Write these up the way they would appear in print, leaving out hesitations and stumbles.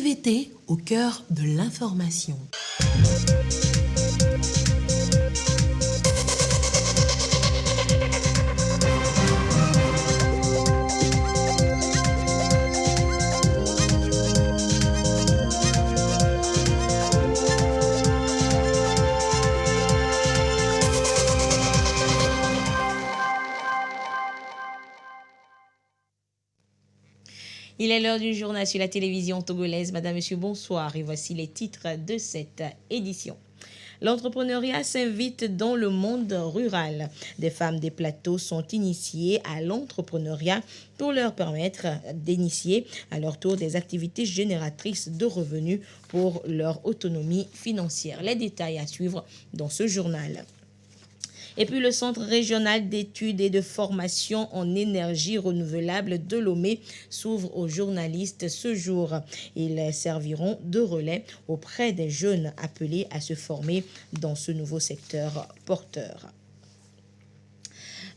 TVT au cœur de l'information. Il est l'heure du journal sur la télévision togolaise. Madame, Monsieur, bonsoir. Et voici les titres de cette édition. L'entrepreneuriat s'invite dans le monde rural. Des femmes des plateaux sont initiées à l'entrepreneuriat pour leur permettre d'initier à leur tour des activités génératrices de revenus pour leur autonomie financière. Les détails à suivre dans ce journal. Et puis le Centre régional d'études et de formation en énergie renouvelable de Lomé s'ouvre aux journalistes ce jour. Ils serviront de relais auprès des jeunes appelés à se former dans ce nouveau secteur porteur.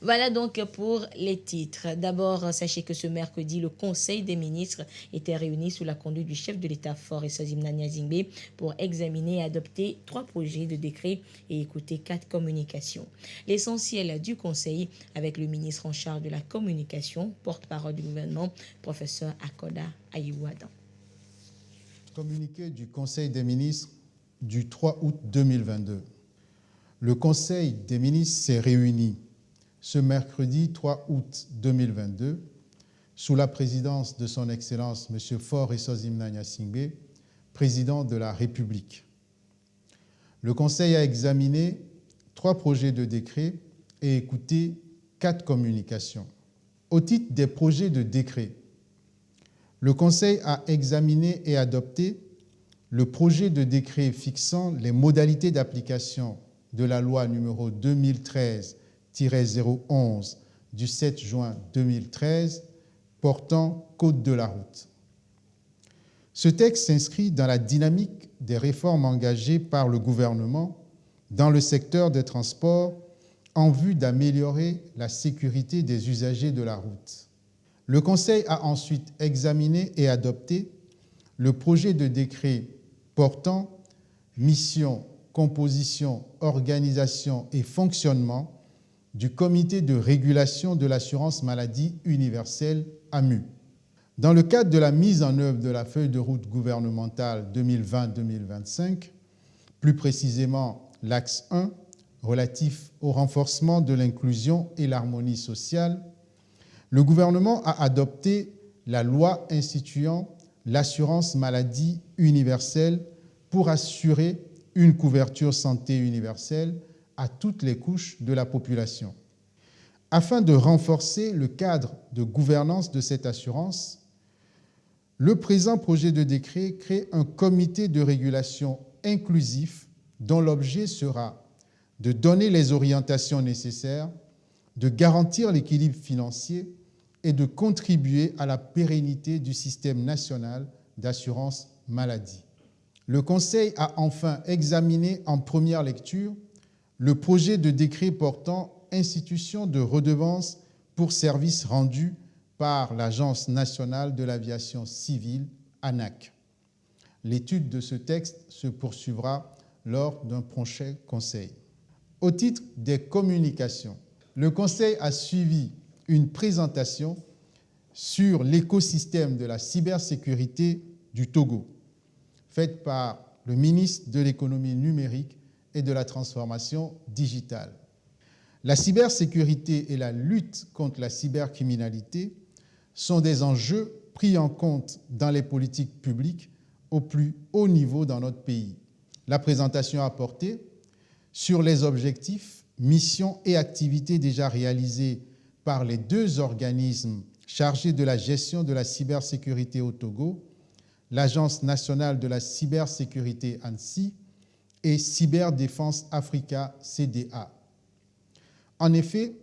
Voilà donc pour les titres. D'abord, sachez que ce mercredi, le Conseil des ministres était réuni sous la conduite du chef de l'État Faure Essozimna Gnazingbe pour examiner et adopter 3 projets de décret et écouter 4 communications. L'essentiel du Conseil avec le ministre en charge de la communication, porte-parole du gouvernement, professeur Akoda Ayouadan. Communiqué du Conseil des ministres du 3 août 2022. Le Conseil des ministres s'est réuni ce mercredi 3 août 2022, sous la présidence de son Excellence M. Faure Essozimna Gnazingbe, président de la République. Le Conseil a examiné 3 projets de décret et écouté 4 communications. Au titre des projets de décret, le Conseil a examiné et adopté le projet de décret fixant les modalités d'application de la loi numéro 2013-011 du 7 juin 2013 portant Code de la route. Ce texte s'inscrit dans la dynamique des réformes engagées par le gouvernement dans le secteur des transports en vue d'améliorer la sécurité des usagers de la route. Le Conseil a ensuite examiné et adopté le projet de décret portant mission, composition, organisation et fonctionnement du Comité de régulation de l'assurance maladie universelle AMU. Dans le cadre de la mise en œuvre de la feuille de route gouvernementale 2020-2025, plus précisément l'axe 1 relatif au renforcement de l'inclusion et l'harmonie sociale, le gouvernement a adopté la loi instituant l'assurance maladie universelle pour assurer une couverture santé universelle à toutes les couches de la population. Afin de renforcer le cadre de gouvernance de cette assurance, le présent projet de décret crée un comité de régulation inclusif dont l'objet sera de donner les orientations nécessaires, de garantir l'équilibre financier et de contribuer à la pérennité du système national d'assurance maladie. Le Conseil a enfin examiné en première lecture le projet de décret portant institution de redevance pour services rendus par l'Agence nationale de l'aviation civile, ANAC. L'étude de ce texte se poursuivra lors d'un prochain Conseil. Au titre des communications, le Conseil a suivi une présentation sur l'écosystème de la cybersécurité du Togo, faite par le ministre de l'économie numérique et de la transformation digitale. La cybersécurité et la lutte contre la cybercriminalité sont des enjeux pris en compte dans les politiques publiques au plus haut niveau dans notre pays. La présentation a porté sur les objectifs, missions et activités déjà réalisées par les 2 organismes chargés de la gestion de la cybersécurité au Togo, l'Agence nationale de la cybersécurité ANSSI et Cyberdéfense Africa CDA. En effet,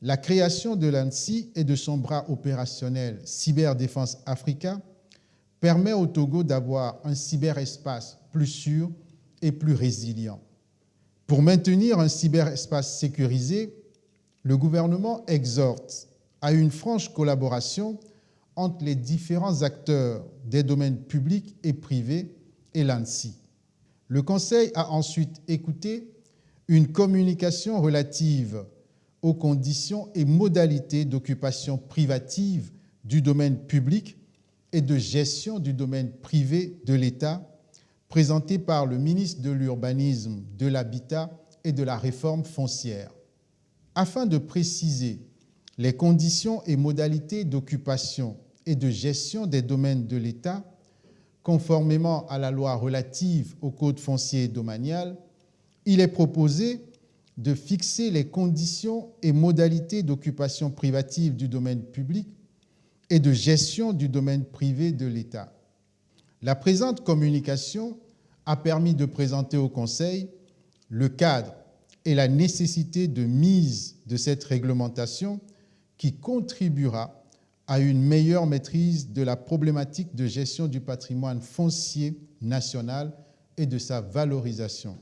la création de l'ANSSI et de son bras opérationnel Cyberdéfense Africa permet au Togo d'avoir un cyberespace plus sûr et plus résilient. Pour maintenir un cyberespace sécurisé, le gouvernement exhorte à une franche collaboration entre les différents acteurs des domaines publics et privés et l'ANSSI. Le Conseil a ensuite écouté une communication relative aux conditions et modalités d'occupation privative du domaine public et de gestion du domaine privé de l'État, présentée par le ministre de l'Urbanisme, de l'Habitat et de la Réforme foncière. Afin de préciser les conditions et modalités d'occupation et de gestion des domaines de l'État, conformément à la loi relative au Code foncier et domanial, il est proposé de fixer les conditions et modalités d'occupation privative du domaine public et de gestion du domaine privé de l'État. La présente communication a permis de présenter au Conseil le cadre et la nécessité de mise de cette réglementation qui contribuera à une meilleure maîtrise de la problématique de gestion du patrimoine foncier national et de sa valorisation.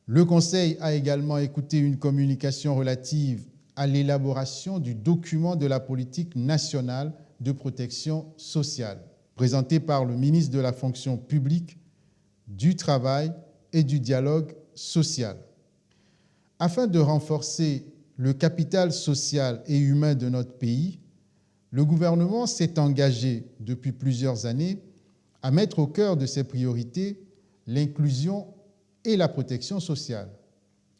Le Conseil a également écouté une communication relative à l'élaboration du document de la politique nationale de protection sociale, présenté par le ministre de la fonction publique, du travail et du dialogue social. Afin de renforcer le capital social et humain de notre pays, le gouvernement s'est engagé depuis plusieurs années à mettre au cœur de ses priorités l'inclusion et la protection sociale.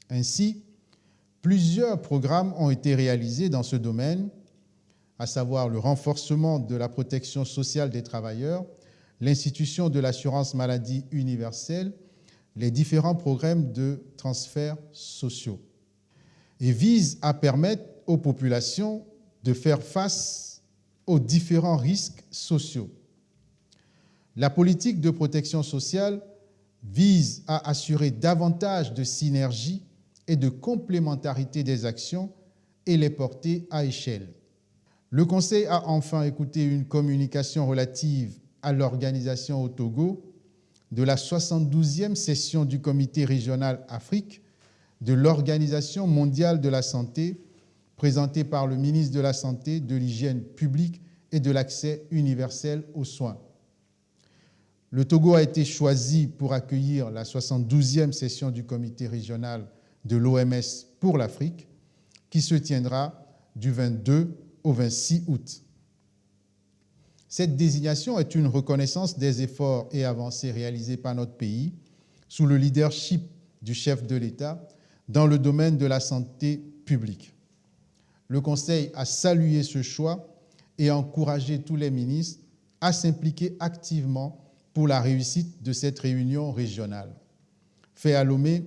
Ainsi, plusieurs programmes ont été réalisés dans ce domaine, à savoir le renforcement de la protection sociale des travailleurs, l'institution de l'assurance maladie universelle, les différents programmes de transferts sociaux, et vise à permettre aux populations de faire face aux différents risques sociaux. La politique de protection sociale vise à assurer davantage de synergie et de complémentarité des actions et les porter à échelle. Le Conseil a enfin écouté une communication relative à l'organisation au Togo de la 72e session du Comité régional Afrique de l'Organisation mondiale de la santé, présentée par le ministre de la Santé, de l'Hygiène publique et de l'accès universel aux soins. Le Togo a été choisi pour accueillir la 72e session du Comité régional de l'OMS pour l'Afrique, qui se tiendra du 22 au 26 août. Cette désignation est une reconnaissance des efforts et avancées réalisés par notre pays sous le leadership du chef de l'État dans le domaine de la santé publique. Le Conseil a salué ce choix et encouragé tous les ministres à s'impliquer activement pour la réussite de cette réunion régionale. Fait à Lomé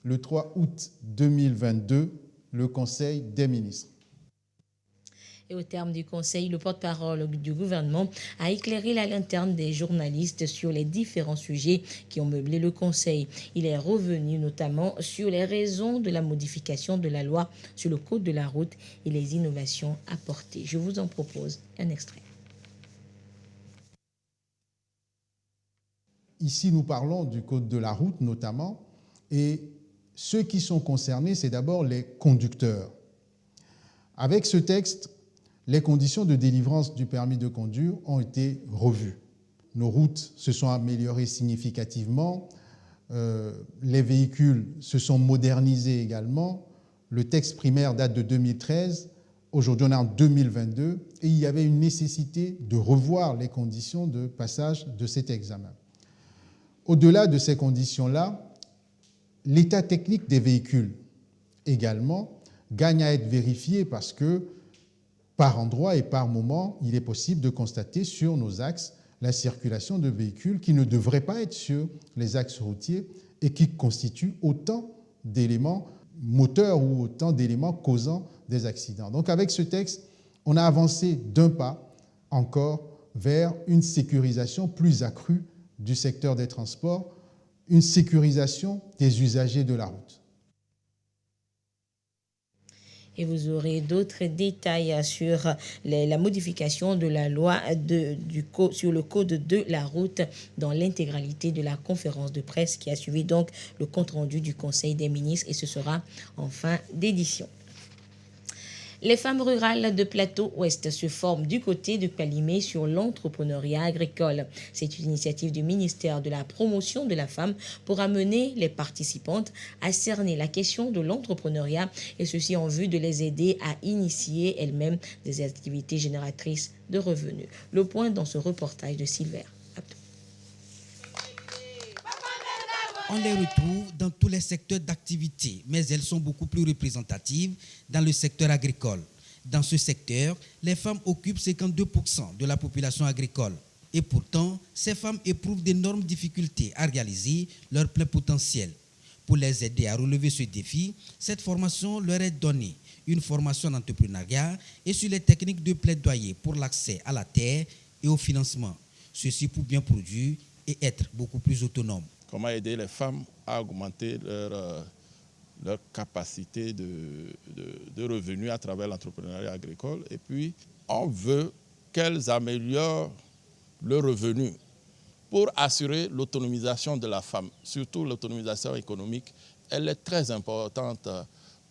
le 3 août 2022, le Conseil des ministres. Et au terme du conseil, le porte-parole du gouvernement a éclairé la lanterne des journalistes sur les différents sujets qui ont meublé le conseil. Il est revenu notamment sur les raisons de la modification de la loi sur le code de la route et les innovations apportées. Je vous en propose un extrait. Ici, nous parlons du code de la route notamment, et ceux qui sont concernés, c'est d'abord les conducteurs. Avec ce texte, les conditions de délivrance du permis de conduire ont été revues. Nos routes se sont améliorées significativement, les véhicules se sont modernisés également. Le texte primaire date de 2013, aujourd'hui on est en 2022, et il y avait une nécessité de revoir les conditions de passage de cet examen. Au-delà de ces conditions-là, l'état technique des véhicules également gagne à être vérifié parce que par endroit et par moment, il est possible de constater sur nos axes la circulation de véhicules qui ne devraient pas être sur les axes routiers et qui constituent autant d'éléments moteurs ou autant d'éléments causant des accidents. Donc avec ce texte, on a avancé d'un pas encore vers une sécurisation plus accrue du secteur des transports, une sécurisation des usagers de la route. Et vous aurez d'autres détails sur la modification de la loi sur le code de la route dans l'intégralité de la conférence de presse qui a suivi donc le compte-rendu du Conseil des ministres, et ce sera en fin d'édition. Les femmes rurales de Plateau Ouest se forment du côté de Calimé sur l'entrepreneuriat agricole. C'est une initiative du ministère de la Promotion de la Femme pour amener les participantes à cerner la question de l'entrepreneuriat et ceci en vue de les aider à initier elles-mêmes des activités génératrices de revenus. Le point dans ce reportage de Silver. On les retrouve dans tous les secteurs d'activité, mais elles sont beaucoup plus représentatives dans le secteur agricole. Dans ce secteur, les femmes occupent 52% de la population agricole. Et pourtant, ces femmes éprouvent d'énormes difficultés à réaliser leur plein potentiel. Pour les aider à relever ce défi, cette formation leur est donnée. Une formation en entrepreneuriat et sur les techniques de plaidoyer pour l'accès à la terre et au financement. Ceci pour bien produire et être beaucoup plus autonome. Comment aider les femmes à augmenter leur capacité de revenus à travers l'entrepreneuriat agricole. Et puis, on veut qu'elles améliorent le revenu pour assurer l'autonomisation de la femme, surtout l'autonomisation économique. Elle est très importante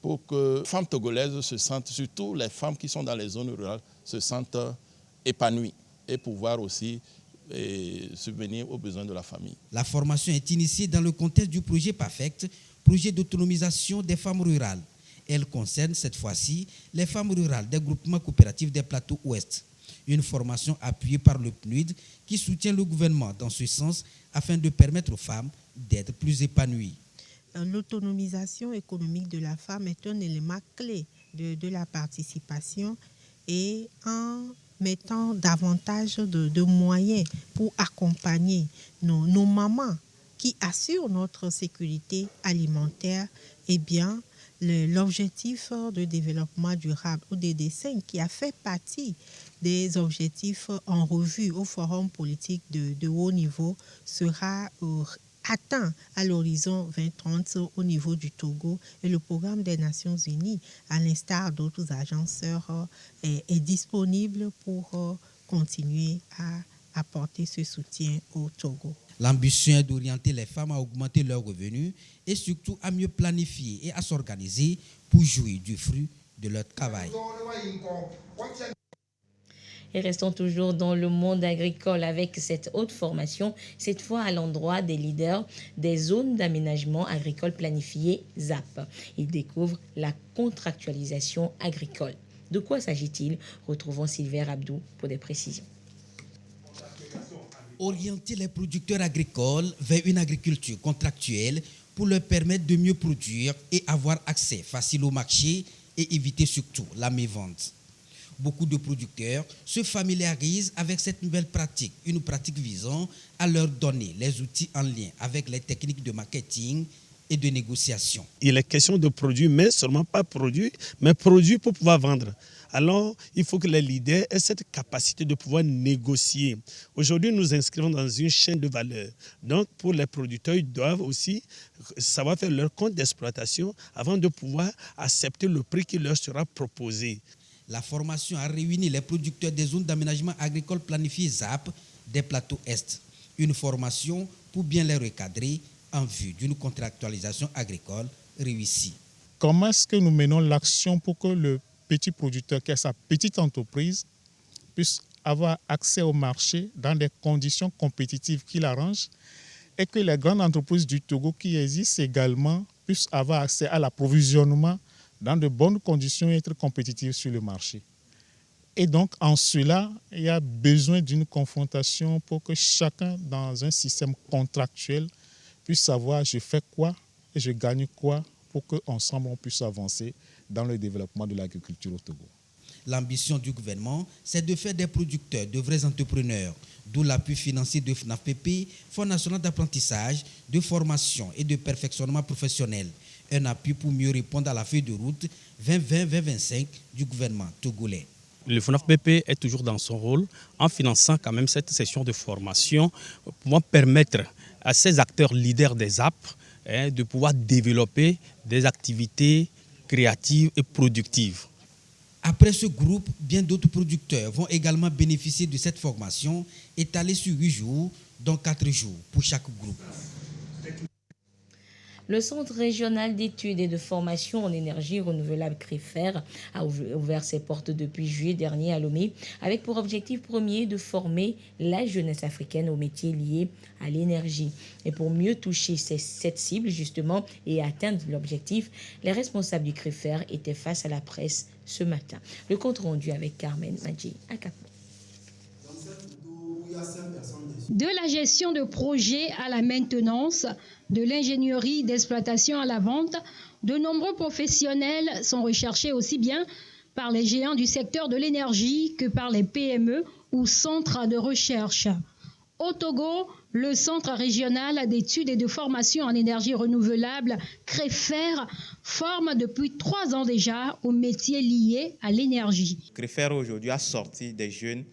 pour que les femmes togolaises se sentent, surtout les femmes qui sont dans les zones rurales, se sentent épanouies et pouvoir aussi subvenir aux besoins de la famille. La formation est initiée dans le contexte du projet PAFECT, projet d'autonomisation des femmes rurales. Elle concerne cette fois-ci les femmes rurales des groupements coopératifs des Plateaux Ouest. Une formation appuyée par le PNUD qui soutient le gouvernement dans ce sens afin de permettre aux femmes d'être plus épanouies. L'autonomisation économique de la femme est un élément clé de la participation et en mettant davantage de moyens pour accompagner nos mamans qui assurent notre sécurité alimentaire, eh bien, l'objectif de développement durable ou des desseins qui a fait partie des objectifs en revue au forum politique de haut niveau sera atteint à l'horizon 2030 au niveau du Togo et le programme des Nations Unies, à l'instar d'autres agences sœurs, est disponible pour continuer à apporter ce soutien au Togo. L'ambition est d'orienter les femmes à augmenter leurs revenus et surtout à mieux planifier et à s'organiser pour jouir du fruit de leur travail. Et restons toujours dans le monde agricole avec cette haute formation, cette fois à l'endroit des leaders des zones d'aménagement agricole planifiées ZAP. Ils découvrent la contractualisation agricole. De quoi s'agit-il? Retrouvons Silver Abdou pour des précisions. Orienter les producteurs agricoles vers une agriculture contractuelle pour leur permettre de mieux produire et avoir accès facile au marché et éviter surtout la mévente. Beaucoup de producteurs se familiarisent avec cette nouvelle pratique, une pratique visant à leur donner les outils en lien avec les techniques de marketing et de négociation. Il est question de produire, mais seulement pas produire, mais produire pour pouvoir vendre. Alors, il faut que les leaders aient cette capacité de pouvoir négocier. Aujourd'hui, nous inscrivons dans une chaîne de valeur. Donc, pour les producteurs, ils doivent aussi savoir faire leur compte d'exploitation avant de pouvoir accepter le prix qui leur sera proposé. La formation a réuni les producteurs des zones d'aménagement agricole planifiées ZAP des Plateaux Est. Une formation pour bien les recadrer en vue d'une contractualisation agricole réussie. Comment est-ce que nous menons l'action pour que le petit producteur qui a sa petite entreprise puisse avoir accès au marché dans des conditions compétitives qui l'arrangent et que les grandes entreprises du Togo qui existent également puissent avoir accès à l'approvisionnement dans de bonnes conditions et être compétitives sur le marché. Et donc, en cela, il y a besoin d'une confrontation pour que chacun, dans un système contractuel, puisse savoir je fais quoi et je gagne quoi pour qu'ensemble, on puisse avancer dans le développement de l'agriculture au Togo. L'ambition du gouvernement, c'est de faire des producteurs de vrais entrepreneurs, d'où l'appui financier de FNAFPP, Fonds national d'apprentissage, de formation et de perfectionnement professionnel. Un appui pour mieux répondre à la feuille de route 2020-2025 du gouvernement togolais. Le FNAFPP est toujours dans son rôle en finançant quand même cette session de formation pour pouvoir permettre à ces acteurs leaders des ZAP de pouvoir développer des activités créatives et productives. Après ce groupe, bien d'autres producteurs vont également bénéficier de cette formation étalée sur 8 jours, dont 4 jours pour chaque groupe. Le Centre régional d'études et de formation en énergie renouvelable CREFER a ouvert ses portes depuis juillet dernier à Lomé avec pour objectif premier de former la jeunesse africaine aux métiers liés à l'énergie. Et pour mieux toucher cette cible justement et atteindre l'objectif, les responsables du CREFER étaient face à la presse ce matin. Le compte rendu avec Carmen Madji Akapo. De la gestion de projets à la maintenance, de l'ingénierie d'exploitation à la vente, de nombreux professionnels sont recherchés aussi bien par les géants du secteur de l'énergie que par les PME ou centres de recherche. Au Togo, le Centre régional d'études et de formation en énergie renouvelable, CREFER, forme depuis 3 ans déjà aux métiers liés à l'énergie. CREFER aujourd'hui a sorti des jeunes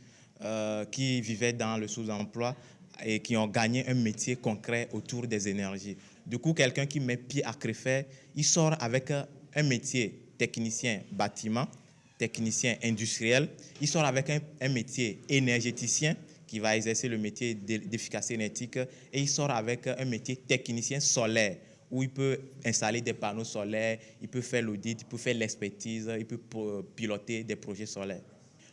qui vivaient dans le sous-emploi et qui ont gagné un métier concret autour des énergies. Du coup, quelqu'un qui met pied à CREFER, il sort avec un métier technicien bâtiment, technicien industriel, il sort avec un métier énergéticien qui va exercer le métier d'efficacité énergétique et il sort avec un métier technicien solaire où il peut installer des panneaux solaires, il peut faire l'audit, il peut faire l'expertise, il peut piloter des projets solaires.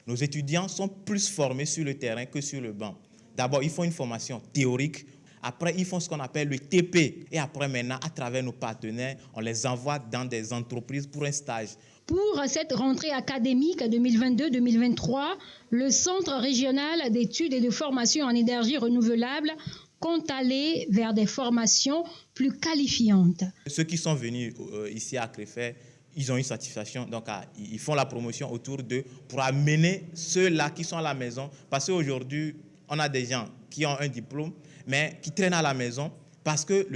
Nos étudiants sont plus formés sur le terrain que sur le banc. D'abord, ils font une formation théorique. Après, ils font ce qu'on appelle le TP. Et après, maintenant, à travers nos partenaires, on les envoie dans des entreprises pour un stage. Pour cette rentrée académique 2022-2023, le Centre régional d'études et de formation en énergie renouvelable compte aller vers des formations plus qualifiantes. Ceux qui sont venus ici à CREFER, ils ont une satisfaction, donc ils font la promotion autour d'eux pour amener ceux-là qui sont à la maison. Parce qu'aujourd'hui, on a des gens qui ont un diplôme, mais qui traînent à la maison parce que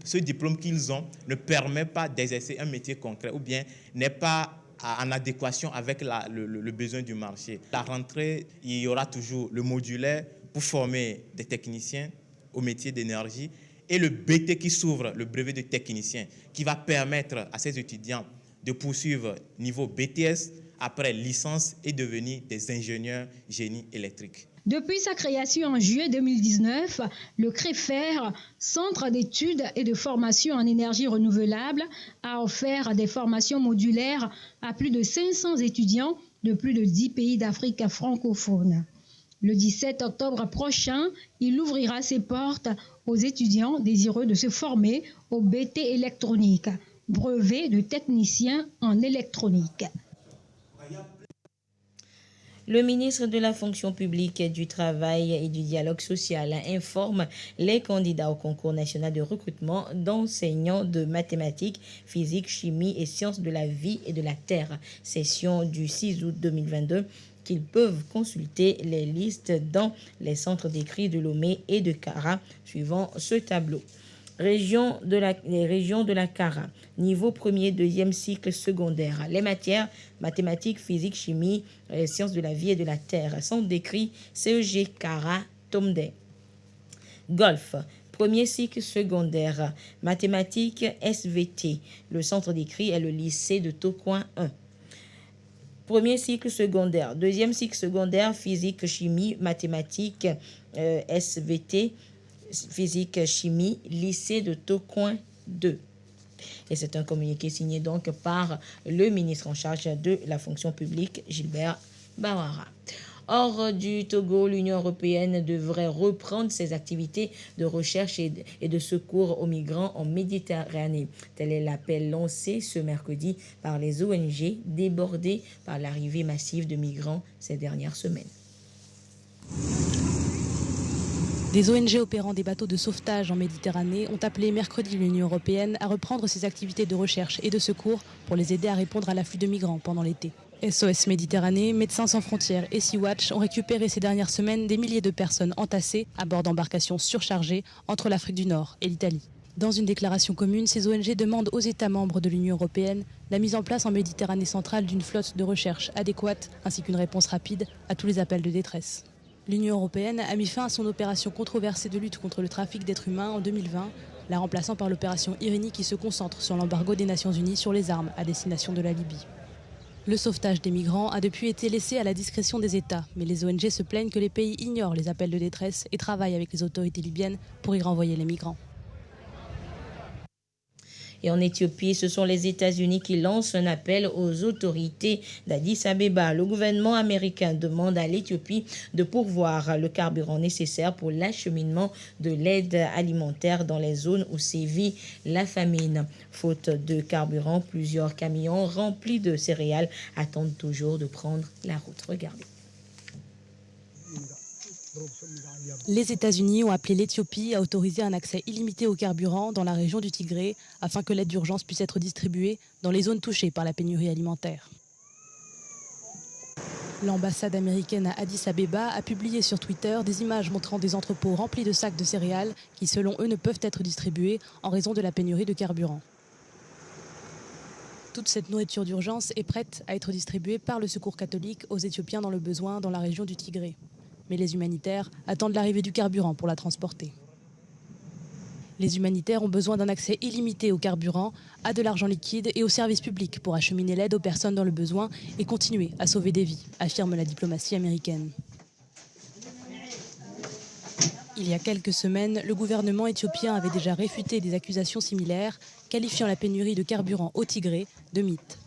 ce diplôme qu'ils ont ne permet pas d'exercer un métier concret ou bien n'est pas en adéquation avec le besoin du marché. À la rentrée, il y aura toujours le modulaire pour former des techniciens au métier d'énergie et le BT qui s'ouvre, le brevet de technicien, qui va permettre à ces étudiants de poursuivre niveau BTS, après licence et devenir des ingénieurs génie électrique. Depuis sa création en juillet 2019, le CREFER, Centre d'études et de formation en énergie renouvelable, a offert des formations modulaires à plus de 500 étudiants de plus de 10 pays d'Afrique francophone. Le 17 octobre prochain, il ouvrira ses portes aux étudiants désireux de se former au BT électronique, brevet de technicien en électronique. Le ministre de la Fonction publique, du Travail et du Dialogue social informe les candidats au concours national de recrutement d'enseignants de mathématiques, physique, chimie et sciences de la vie et de la terre, session du 6 août 2022, qu'ils peuvent consulter les listes dans les centres d'écrit de Lomé et de Kara, suivant ce tableau. Les régions de la Kara, niveau 1er, 2e cycle secondaire. Les matières mathématiques, physique, chimie, sciences de la vie et de la terre. Centre d'écrit CEG Kara Tomde. Golf, 1er cycle secondaire. Mathématiques SVT. Le centre d'écrit est le lycée de Tocoin 1. 1er cycle secondaire. 2e cycle secondaire, physique, chimie, mathématiques SVT. Physique, chimie, lycée de Tocoin 2. Et c'est un communiqué signé donc par le ministre en charge de la fonction publique, Gilbert Bawara. Hors du Togo, l'Union européenne devrait reprendre ses activités de recherche et de secours aux migrants en Méditerranée. Tel est l'appel lancé ce mercredi par les ONG débordées par l'arrivée massive de migrants ces dernières semaines. Des ONG opérant des bateaux de sauvetage en Méditerranée ont appelé mercredi l'Union européenne à reprendre ses activités de recherche et de secours pour les aider à répondre à l'afflux de migrants pendant l'été. SOS Méditerranée, Médecins sans frontières et Sea-Watch ont récupéré ces dernières semaines des milliers de personnes entassées à bord d'embarcations surchargées entre l'Afrique du Nord et l'Italie. Dans une déclaration commune, ces ONG demandent aux États membres de l'Union européenne la mise en place en Méditerranée centrale d'une flotte de recherche adéquate ainsi qu'une réponse rapide à tous les appels de détresse. L'Union européenne a mis fin à son opération controversée de lutte contre le trafic d'êtres humains en 2020, la remplaçant par l'opération Irini qui se concentre sur l'embargo des Nations Unies sur les armes à destination de la Libye. Le sauvetage des migrants a depuis été laissé à la discrétion des États, mais les ONG se plaignent que les pays ignorent les appels de détresse et travaillent avec les autorités libyennes pour y renvoyer les migrants. Et en Éthiopie, ce sont les États-Unis qui lancent un appel aux autorités d'Addis Abeba. Le gouvernement américain demande à l'Éthiopie de pourvoir le carburant nécessaire pour l'acheminement de l'aide alimentaire dans les zones où sévit la famine. Faute de carburant, plusieurs camions remplis de céréales attendent toujours de prendre la route. Regardez. Les États-Unis ont appelé l'Éthiopie à autoriser un accès illimité au carburant dans la région du Tigré afin que l'aide d'urgence puisse être distribuée dans les zones touchées par la pénurie alimentaire. L'ambassade américaine à Addis Abeba a publié sur Twitter des images montrant des entrepôts remplis de sacs de céréales qui, selon eux, ne peuvent être distribués en raison de la pénurie de carburant. Toute cette nourriture d'urgence est prête à être distribuée par le Secours catholique aux Éthiopiens dans le besoin dans la région du Tigré. Mais les humanitaires attendent l'arrivée du carburant pour la transporter. Les humanitaires ont besoin d'un accès illimité au carburant, à de l'argent liquide et aux services publics pour acheminer l'aide aux personnes dans le besoin et continuer à sauver des vies, affirme la diplomatie américaine. Il y a quelques semaines, le gouvernement éthiopien avait déjà réfuté des accusations similaires, qualifiant la pénurie de carburant au Tigré de mythe.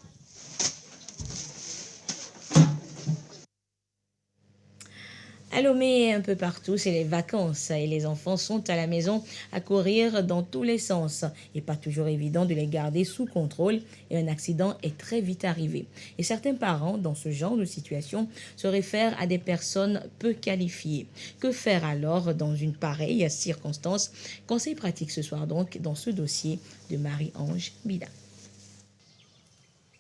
À Lomé et un peu partout, c'est les vacances et les enfants sont à la maison à courir dans tous les sens. Et pas toujours évident de les garder sous contrôle et un accident est très vite arrivé. Et certains parents, dans ce genre de situation, se réfèrent à des personnes peu qualifiées. Que faire alors dans une pareille circonstance? Conseil pratique ce soir donc dans ce dossier de Marie-Ange Bida.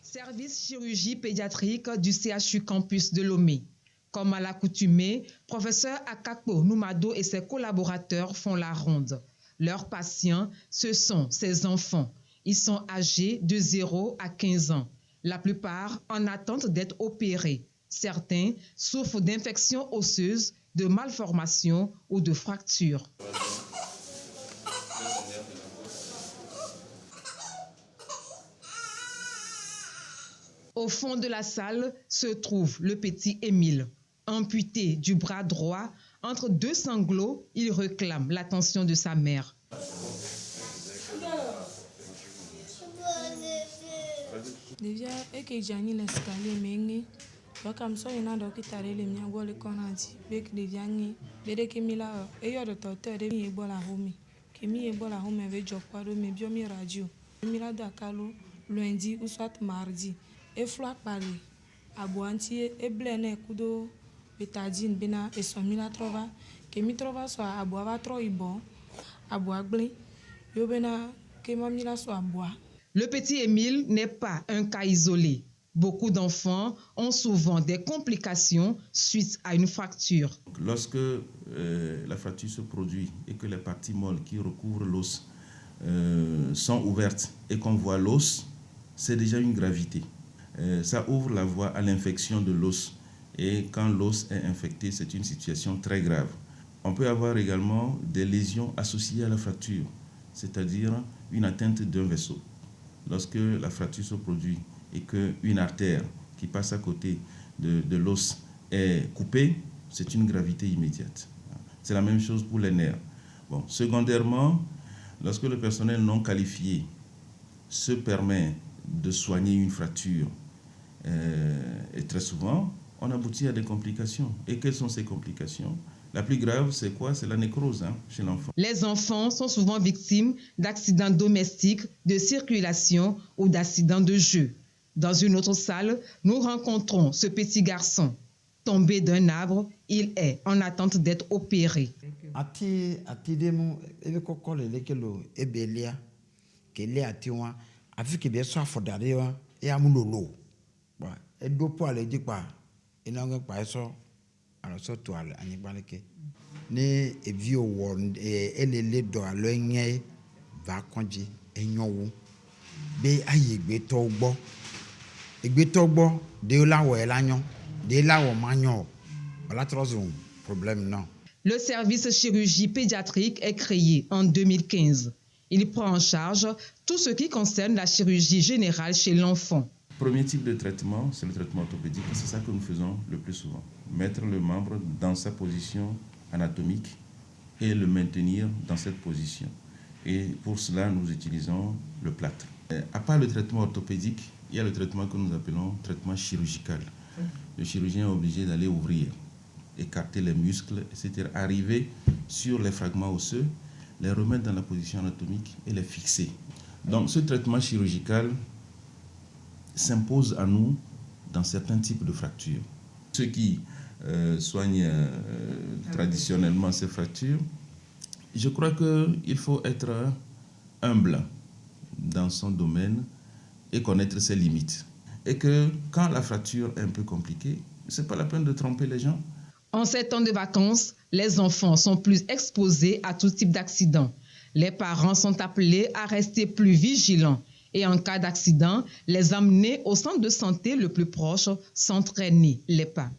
Service chirurgie pédiatrique du CHU Campus de Lomé. Comme à l'accoutumée, professeur Akakpo Noumado et ses collaborateurs font la ronde. Leurs patients, ce sont ses enfants. Ils sont âgés de 0 à 15 ans. La plupart en attente d'être opérés. Certains souffrent d'infections osseuses, de malformations ou de fractures. Au fond de la salle se trouve le petit Émile. Amputé du bras droit, entre deux sanglots, il réclame l'attention de sa mère. Lundi ou soit mardi. Et floa parler. Aboantie e blene kudo betadine bena e son mina trova que mi trova soit aboava tro ibon aboagble yo bena que mamila soit aboa. Le petit Émile n'est pas un cas isolé. Beaucoup d'enfants ont souvent des complications suite à une fracture. Lorsque la fracture se produit et que les parties molles qui recouvrent l'os sont ouvertes et qu'on voit l'os, c'est déjà une gravité. Ça ouvre la voie à l'infection de l'os. Et quand l'os est infecté, c'est une situation très grave. On peut avoir également des lésions associées à la fracture, c'est-à-dire une atteinte d'un vaisseau. Lorsque la fracture se produit et qu'une artère qui passe à côté de l'os est coupée, c'est une gravité immédiate. C'est la même chose pour les nerfs. Bon, secondairement, lorsque le personnel non qualifié se permet de soigner une fracture, et très souvent, on aboutit à des complications. Et quelles sont ces complications? La plus grave, c'est quoi? C'est la nécrose chez l'enfant. Les enfants sont souvent victimes d'accidents domestiques, de circulation ou d'accidents de jeu. Dans une autre salle, nous rencontrons ce petit garçon. Tombé d'un arbre, il est en attente d'être opéré. Ne evi owo elele do alo nye va konji enyowo be aye egbeto gbo de lawo elanyo de lawo manyo voilà trois problème non. Le service chirurgie pédiatrique est créé en 2015. Il prend en charge tout ce qui concerne la chirurgie générale chez l'enfant. Premier type de traitement, c'est le traitement orthopédique. C'est ça que nous faisons le plus souvent. Mettre le membre dans sa position anatomique et le maintenir dans cette position. Et pour cela, nous utilisons le plâtre. À part le traitement orthopédique, il y a le traitement que nous appelons traitement chirurgical. Le chirurgien est obligé d'aller ouvrir, écarter les muscles, etc. Arriver sur les fragments osseux, les remettre dans la position anatomique et les fixer. Donc ce traitement chirurgical s'impose à nous dans certains types de fractures. Ceux qui soignent traditionnellement ces fractures, je crois qu'il faut être humble dans son domaine et connaître ses limites. Et que quand la fracture est un peu compliquée, ce n'est pas la peine de tromper les gens. En ces temps de vacances, les enfants sont plus exposés à tout type d'accident. Les parents sont appelés à rester plus vigilants et en cas d'accident, les amener au centre de santé le plus proche, s'entraîner les pas.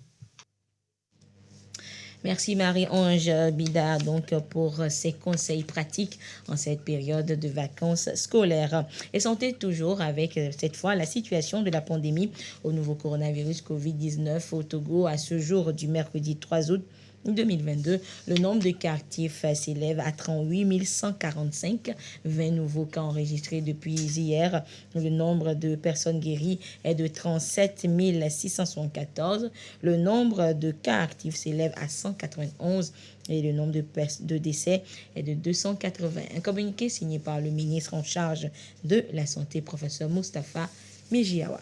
Merci Marie-Ange Bida donc pour ces conseils pratiques en cette période de vacances scolaires. Et santé toujours avec cette fois la situation de la pandémie au nouveau coronavirus Covid-19 au Togo à ce jour du mercredi 3 août 2022, le nombre de cas actifs s'élève à 38 145, 20 nouveaux cas enregistrés depuis hier. Le nombre de personnes guéries est de 37 674. Le nombre de cas actifs s'élève à 191 et le nombre de décès est de 280. Un communiqué signé par le ministre en charge de la Santé, professeur Moustapha Mejiawa.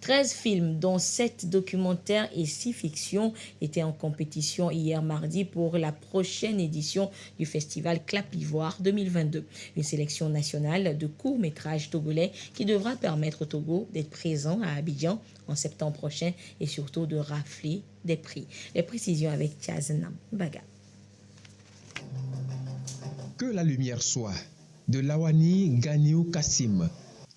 13 films, dont 7 documentaires et 6 fictions, étaient en compétition hier mardi pour la prochaine édition du festival Clap Ivoire 2022. Une sélection nationale de courts-métrages togolais qui devra permettre au Togo d'être présent à Abidjan en septembre prochain et surtout de rafler des prix. Les précisions avec Tchazenam Baga. Que la lumière soit, de Lawani Ganiou Kassim.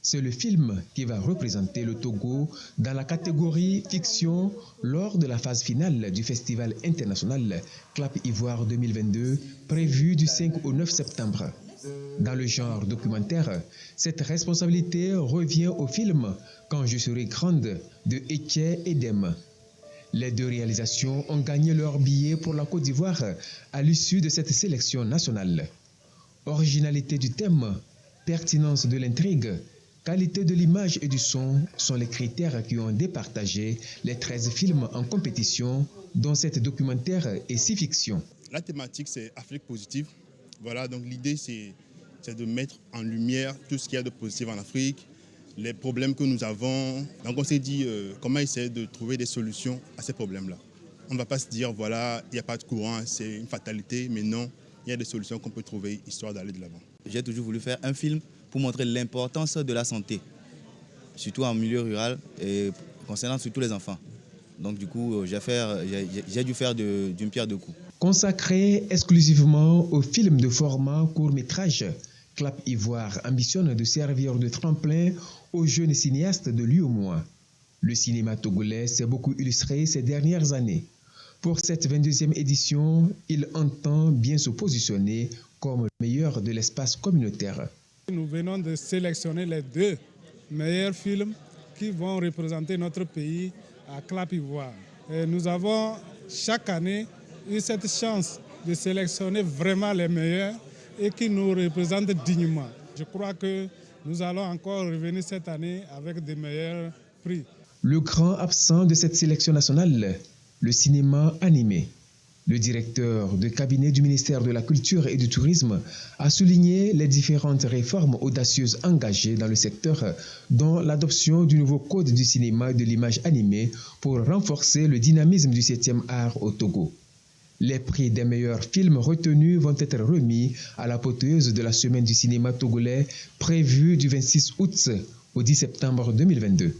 C'est le film qui va représenter le Togo dans la catégorie fiction lors de la phase finale du Festival international Clap Ivoire 2022 prévu du 5 au 9 septembre. Dans le genre documentaire, cette responsabilité revient au film Quand je serai grande de Etienne Edem. Les deux réalisations ont gagné leur billet pour la Côte d'Ivoire à l'issue de cette sélection nationale. Originalité du thème, pertinence de l'intrigue, qualité de l'image et du son sont les critères qui ont départagé les 13 films en compétition, dont 7 documentaires et 6 fictions. La thématique, c'est Afrique positive. Voilà, donc l'idée, c'est de mettre en lumière tout ce qu'il y a de positif en Afrique, les problèmes que nous avons. Donc on s'est dit comment essayer de trouver des solutions à ces problèmes-là. On ne va pas se dire, voilà, il n'y a pas de courant, c'est une fatalité, mais non, il y a des solutions qu'on peut trouver histoire d'aller de l'avant. J'ai toujours voulu faire un film pour montrer l'importance de la santé, surtout en milieu rural et concernant surtout les enfants. Donc du coup, j'ai dû faire d'une pierre deux coups. Consacré exclusivement aux films de format court-métrage, Clap Ivoire ambitionne de servir de tremplin aux jeunes cinéastes de l'UOMOA. Le cinéma togolais s'est beaucoup illustré ces dernières années. Pour cette 22e édition, il entend bien se positionner comme le meilleur de l'espace communautaire. Nous venons de sélectionner les 2 meilleurs films qui vont représenter notre pays à Clap Ivoire. Et nous avons chaque année eu cette chance de sélectionner vraiment les meilleurs et qui nous représentent dignement. Je crois que nous allons encore revenir cette année avec des meilleurs prix. Le grand absent de cette sélection nationale, le cinéma animé. Le directeur de cabinet du ministère de la Culture et du Tourisme a souligné les différentes réformes audacieuses engagées dans le secteur, dont l'adoption du nouveau code du cinéma et de l'image animée pour renforcer le dynamisme du 7e art au Togo. Les prix des meilleurs films retenus vont être remis à l'apothéose de la semaine du cinéma togolais prévue du 26 août au 10 septembre 2022.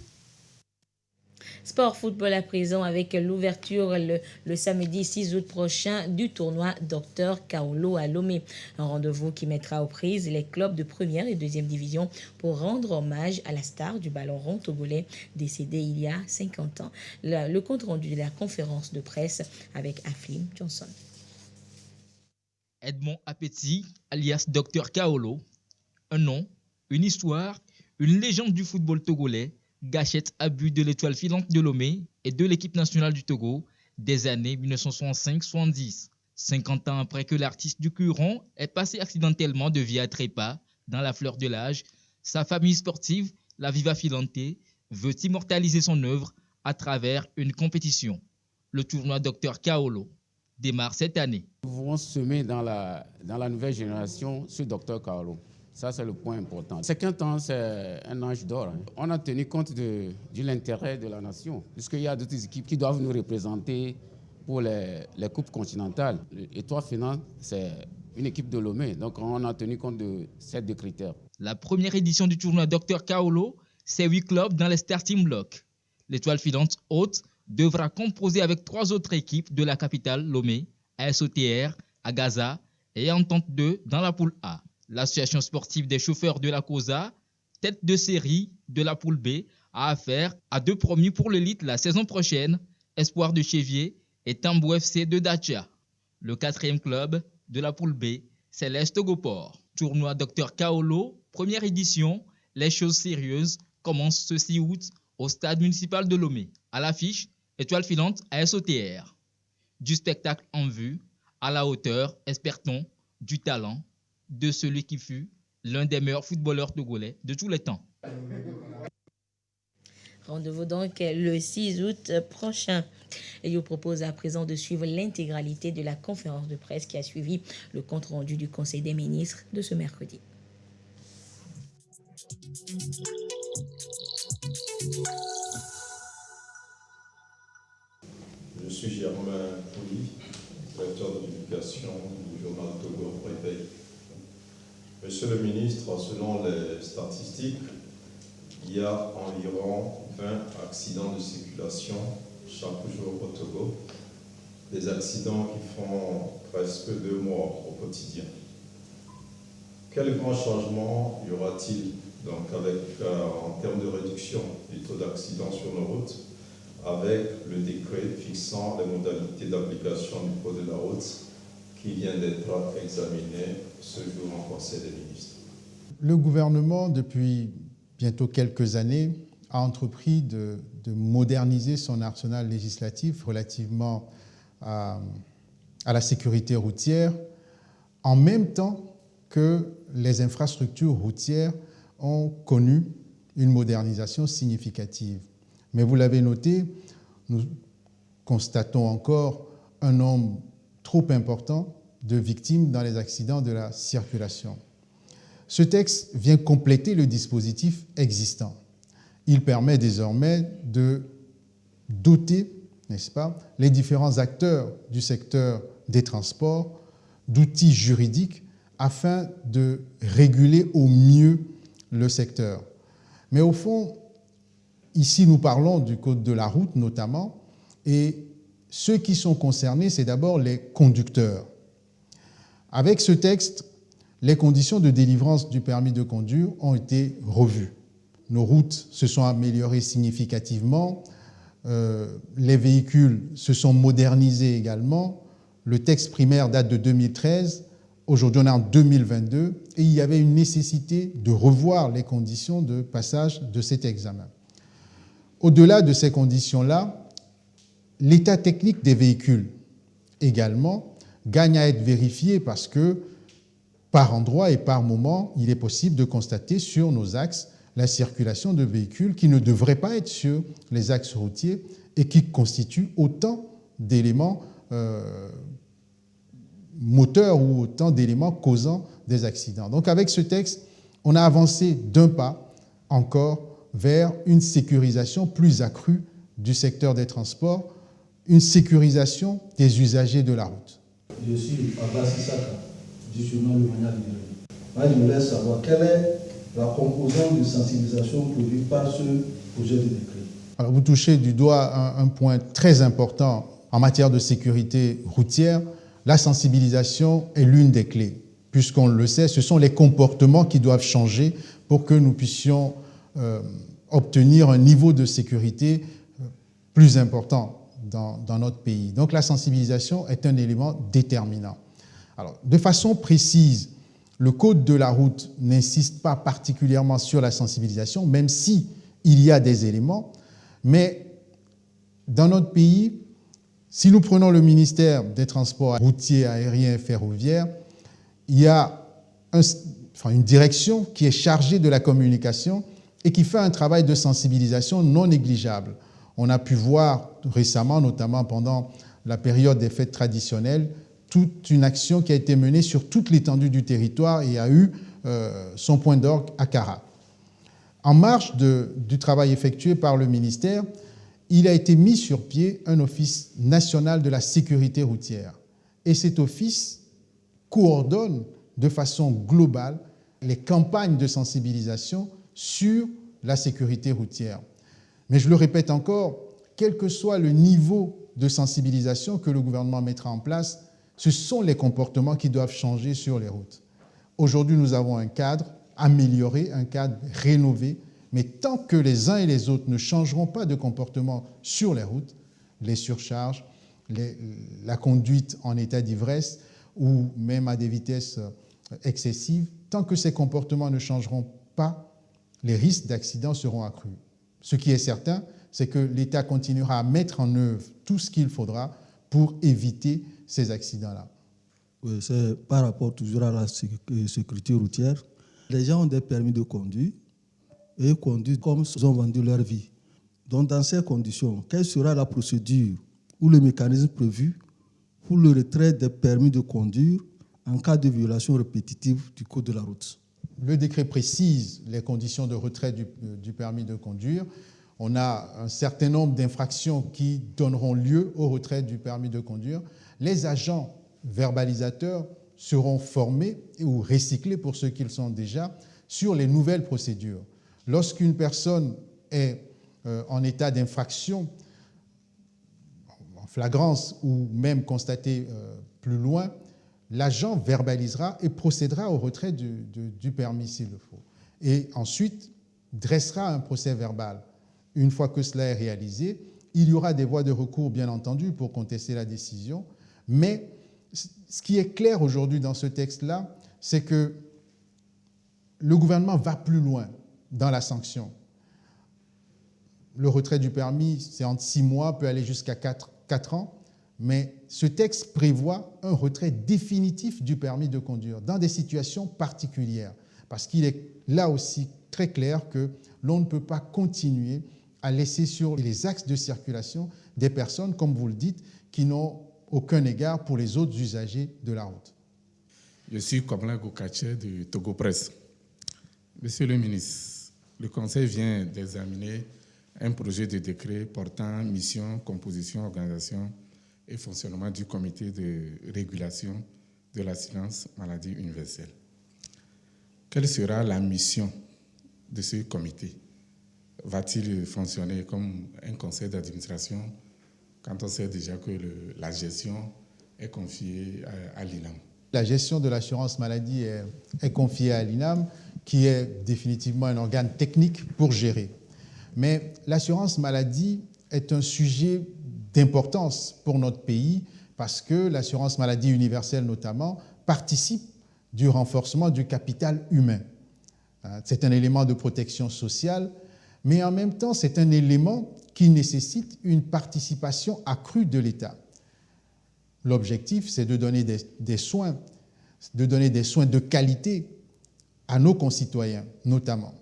Sport football à présent avec l'ouverture le samedi 6 août prochain du tournoi Dr Kaolo à Lomé. Un rendez-vous qui mettra aux prises les clubs de première et deuxième division pour rendre hommage à la star du ballon rond togolais décédé il y a 50 ans. Le compte rendu de la conférence de presse avec Aflim Johnson. Edmond Appétit, alias Dr Kaolo, un nom, une histoire, une légende du football togolais, gâchette à but de l'étoile filante de Lomé et de l'équipe nationale du Togo des années 1965-70. 50 ans après que l'artiste du Curon est passé accidentellement de vie à trépas dans la fleur de l'âge, sa famille sportive, la Viva Filante, veut immortaliser son œuvre à travers une compétition. Le tournoi Dr Kaolo démarre cette année. Nous voulons semer dans la nouvelle génération ce Dr Kaolo. Ça, c'est le point important. 50 ans, c'est un âge d'or. On a tenu compte de l'intérêt de la nation, puisqu'il y a d'autres équipes qui doivent nous représenter pour les coupes continentales. Étoile Finance, c'est une équipe de Lomé, donc on a tenu compte de ces deux critères. La première édition du tournoi Dr Kaolo, c'est 8 clubs dans les starting blocks. L'Étoile Filante haute devra composer avec 3 autres équipes de la capitale Lomé, ASOTR, Agaza et Entente 2 dans la poule A. L'association sportive des chauffeurs de la COSA, tête de série de la poule B, a affaire à 2 promus pour l'élite la saison prochaine, Espoir de Chevier et Tambo FC de Dacia. Le 4e club de la poule B, c'est l'Est Togoport. Tournoi Dr Kaolo, première édition, les choses sérieuses commencent ce 6 août au stade municipal de Lomé. À l'affiche, Étoile Filante à SOTR. Du spectacle en vue, à la hauteur, espère-t-on, du talent de celui qui fut l'un des meilleurs footballeurs togolais de tous les temps. Rendez-vous donc le 6 août prochain. Et je vous propose à présent de suivre l'intégralité de la conférence de presse qui a suivi le compte-rendu du Conseil des ministres de ce mercredi. Je suis Germain Pouli, directeur de l'éducation du journal Togo Réveil. Monsieur le ministre, selon les statistiques, il y a environ 20 accidents de circulation chaque jour au Togo, des accidents qui font presque 2 morts au quotidien. Quel grand changement y aura-t-il donc en termes de réduction du taux d'accidents sur nos routes avec le décret fixant les modalités d'application du code de la route qui vient d'être examiné ce jour en Conseil des ministres? Le gouvernement, depuis bientôt quelques années, a entrepris de moderniser son arsenal législatif relativement à la sécurité routière, en même temps que les infrastructures routières ont connu une modernisation significative. Mais vous l'avez noté, nous constatons encore un nombre trop important de victimes dans les accidents de la circulation. Ce texte vient compléter le dispositif existant. Il permet désormais de doter, n'est-ce pas, les différents acteurs du secteur des transports d'outils juridiques afin de réguler au mieux le secteur. Mais au fond, ici nous parlons du code de la route notamment, et ceux qui sont concernés, c'est d'abord les conducteurs. Avec ce texte, les conditions de délivrance du permis de conduire ont été revues. Nos routes se sont améliorées significativement, les véhicules se sont modernisés également. Le texte primaire date de 2013, aujourd'hui on est en 2022, et il y avait une nécessité de revoir les conditions de passage de cet examen. Au-delà de ces conditions-là, l'état technique des véhicules également gagne à être vérifié parce que par endroit et par moment, il est possible de constater sur nos axes la circulation de véhicules qui ne devraient pas être sur les axes routiers et qui constituent autant d'éléments moteurs ou autant d'éléments causant des accidents. Donc avec ce texte, on a avancé d'un pas encore vers une sécurisation plus accrue du secteur des transports, une sécurisation des usagers de la route. Je suis Abbas Issaka du journal Le Manial Librairie. Moi, je voulais savoir quelle est la composante de sensibilisation prévue par ce projet de décret. Alors, vous touchez du doigt un point très important en matière de sécurité routière. La sensibilisation est l'une des clés. Puisqu'on le sait, ce sont les comportements qui doivent changer pour que nous puissions obtenir un niveau de sécurité plus important dans notre pays. Donc la sensibilisation est un élément déterminant. Alors, de façon précise, le Code de la route n'insiste pas particulièrement sur la sensibilisation, même si il y a des éléments, mais dans notre pays, Si nous prenons le ministère des Transports routiers, aériens et ferroviaires, il y a une direction qui est chargée de la communication et qui fait un travail de sensibilisation non négligeable. On a pu voir récemment, notamment pendant la période des fêtes traditionnelles, toute une action qui a été menée sur toute l'étendue du territoire et a eu son point d'orgue à Kara. En marge du travail effectué par le ministère, il a été mis sur pied un office national de la sécurité routière. Et cet office coordonne de façon globale les campagnes de sensibilisation sur la sécurité routière. Mais je le répète encore, quel que soit le niveau de sensibilisation que le gouvernement mettra en place, ce sont les comportements qui doivent changer sur les routes. Aujourd'hui, nous avons un cadre amélioré, un cadre rénové, mais tant que les uns et les autres ne changeront pas de comportement sur les routes, les surcharges, la conduite en état d'ivresse ou même à des vitesses excessives, tant que ces comportements ne changeront pas, les risques d'accidents seront accrus. Ce qui est certain, c'est que l'État continuera à mettre en œuvre tout ce qu'il faudra pour éviter ces accidents-là. Oui, c'est par rapport toujours à la sécurité routière. Les gens ont des permis de conduire et ils conduisent comme ils ont vendu leur vie. Donc, dans ces conditions, quelle sera la procédure ou le mécanisme prévu pour le retrait des permis de conduire en cas de violation répétitive du code de la route? Le décret précise les conditions de retrait du permis de conduire. On a un certain nombre d'infractions qui donneront lieu au retrait du permis de conduire. Les agents verbalisateurs seront formés ou recyclés pour ceux qu'ils sont déjà sur les nouvelles procédures. Lorsqu'une personne est en état d'infraction, en flagrance ou même constatée plus loin, l'agent verbalisera et procédera au retrait du permis s'il le faut. Et ensuite, dressera un procès verbal. Une fois que cela est réalisé, il y aura des voies de recours, bien entendu, pour contester la décision. Mais ce qui est clair aujourd'hui dans ce texte-là, c'est que le gouvernement va plus loin dans la sanction. Le retrait du permis, c'est entre 6 mois, peut aller jusqu'à 4 ans. Mais ce texte prévoit un retrait définitif du permis de conduire dans des situations particulières, parce qu'il est là aussi très clair que l'on ne peut pas continuer à laisser sur les axes de circulation des personnes, comme vous le dites, qui n'ont aucun égard pour les autres usagers de la route. Je suis Komla Gokache du Togo Presse. Monsieur le ministre, le Conseil vient d'examiner un projet de décret portant mission, composition, organisation et fonctionnement du comité de régulation de l'assurance maladie universelle. Quelle sera la mission de ce comité? Va-t-il fonctionner comme un conseil d'administration quand on sait déjà que la gestion est confiée à l'INAM? La gestion de l'assurance maladie est confiée à l'INAM, qui est définitivement un organe technique pour gérer. Mais l'assurance maladie est un sujet d'importance pour notre pays parce que l'assurance maladie universelle, notamment, participe du renforcement du capital humain. C'est un élément de protection sociale, mais en même temps, c'est un élément qui nécessite une participation accrue de l'État. L'objectif, c'est de donner des soins de qualité à nos concitoyens, notamment.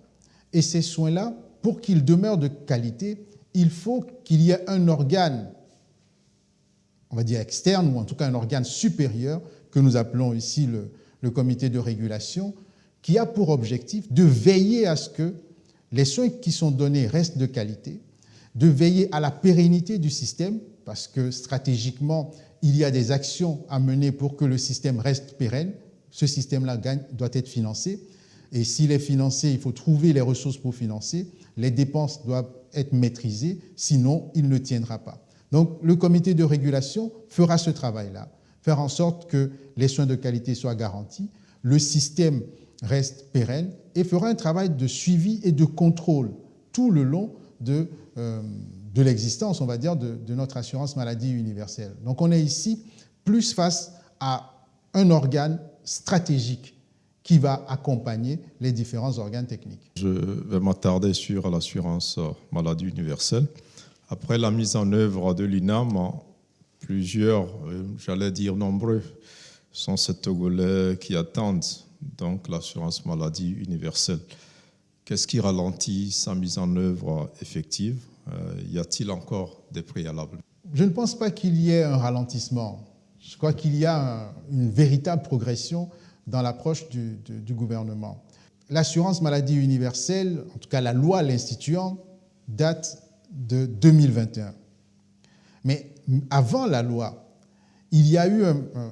Et ces soins-là, pour qu'ils demeurent de qualité, il faut qu'il y ait un organe, on va dire externe, ou en tout cas un organe supérieur, que nous appelons ici le comité de régulation, qui a pour objectif de veiller à ce que les soins qui sont donnés restent de qualité, de veiller à la pérennité du système, parce que stratégiquement, il y a des actions à mener pour que le système reste pérenne. Ce système-là doit être financé. Et s'il est financé, il faut trouver les ressources pour financer. Les dépenses doivent être maîtrisées, sinon il ne tiendra pas. Donc le comité de régulation fera ce travail-là, faire en sorte que les soins de qualité soient garantis, le système reste pérenne et fera un travail de suivi et de contrôle tout le long de l'existence, on va dire, de notre assurance maladie universelle. Donc on est ici plus face à un organe stratégique qui va accompagner les différents organes techniques. Je vais m'attarder sur l'assurance maladie universelle. Après la mise en œuvre de l'INAM, plusieurs, j'allais dire nombreux, sont ces Togolais qui attendent donc l'assurance maladie universelle. Qu'est-ce qui ralentit sa mise en œuvre effective? Y a-t-il encore des préalables? Je ne pense pas qu'il y ait un ralentissement. Je crois qu'il y a une véritable progression dans l'approche du gouvernement. L'assurance maladie universelle, en tout cas la loi l'instituant, date de 2021. Mais avant la loi, il y a eu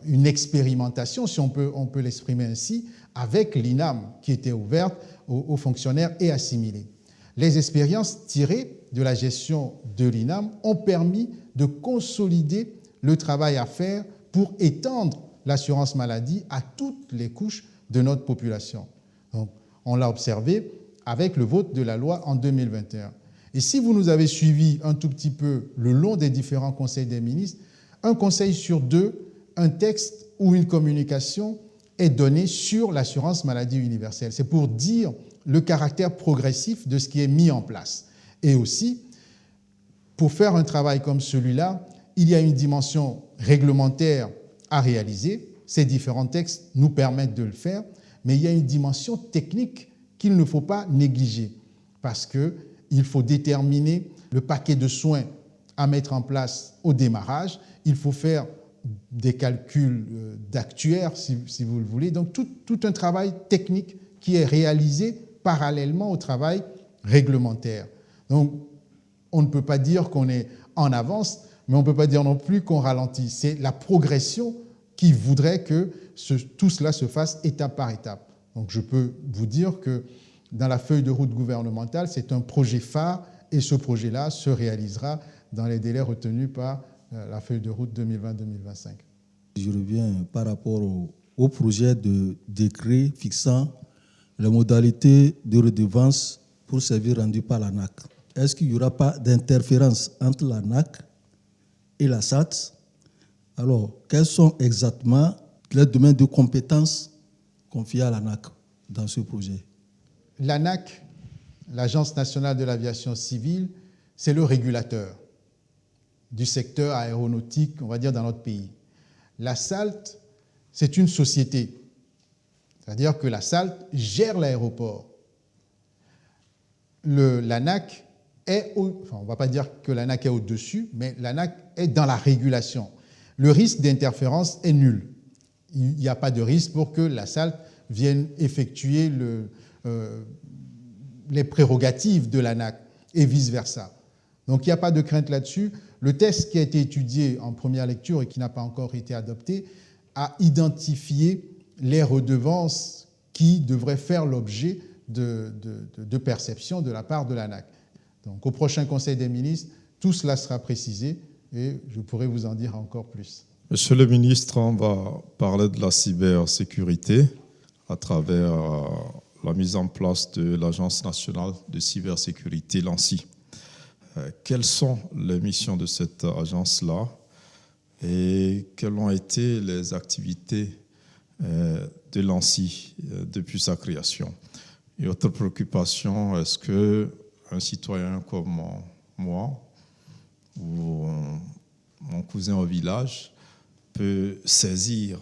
une expérimentation, si on peut l'exprimer ainsi, avec l'INAM qui était ouverte aux fonctionnaires et assimilés. Les expériences tirées de la gestion de l'INAM ont permis de consolider le travail à faire pour étendre l'assurance maladie à toutes les couches de notre population. Donc, on l'a observé avec le vote de la loi en 2021. Et si vous nous avez suivis un tout petit peu le long des différents conseils des ministres, un conseil sur deux, un texte ou une communication est donné sur l'assurance maladie universelle. C'est pour dire le caractère progressif de ce qui est mis en place. Et aussi, pour faire un travail comme celui-là, il y a une dimension réglementaire à réaliser. Ces différents textes nous permettent de le faire, mais il y a une dimension technique qu'il ne faut pas négliger parce qu'il faut déterminer le paquet de soins à mettre en place au démarrage. Il faut faire des calculs d'actuaires, si vous le voulez. Donc, tout un travail technique qui est réalisé parallèlement au travail réglementaire. Donc, on ne peut pas dire qu'on est en avance, mais on ne peut pas dire non plus qu'on ralentit. C'est la progression qui voudrait que tout cela se fasse étape par étape. Donc, je peux vous dire que dans la feuille de route gouvernementale, c'est un projet phare et ce projet-là se réalisera dans les délais retenus par la feuille de route 2020-2025. Je reviens par rapport au projet de décret fixant les modalités de redevance pour services rendus par l'ANAC. Est-ce qu'il n'y aura pas d'interférence entre l'ANAC et la SAT? Alors, quels sont exactement les domaines de compétences confiés à l'ANAC dans ce projet? L'ANAC, l'Agence nationale de l'aviation civile, c'est le régulateur du secteur aéronautique, on va dire, dans notre pays. La SALT, c'est une société. C'est-à-dire que la SALT gère l'aéroport. L'ANAC est, on ne va pas dire que l'ANAC est au-dessus, mais l'ANAC est dans la régulation. Le risque d'interférence est nul. Il n'y a pas de risque pour que la SALT vienne effectuer les prérogatives de l'ANAC et vice-versa. Donc, il n'y a pas de crainte là-dessus. Le texte qui a été étudié en première lecture et qui n'a pas encore été adopté a identifié les redevances qui devraient faire l'objet de perception de la part de l'ANAC. Donc, au prochain Conseil des ministres, tout cela sera précisé et je pourrai vous en dire encore plus. Monsieur le ministre, on va parler de la cybersécurité à travers la mise en place de l'Agence nationale de cybersécurité, l'ANSSI. Quelles sont les missions de cette agence-là et quelles ont été les activités de l'ANSSI depuis sa création? Et autre préoccupation, est-ce qu'un citoyen comme moi ou mon cousin au village peut saisir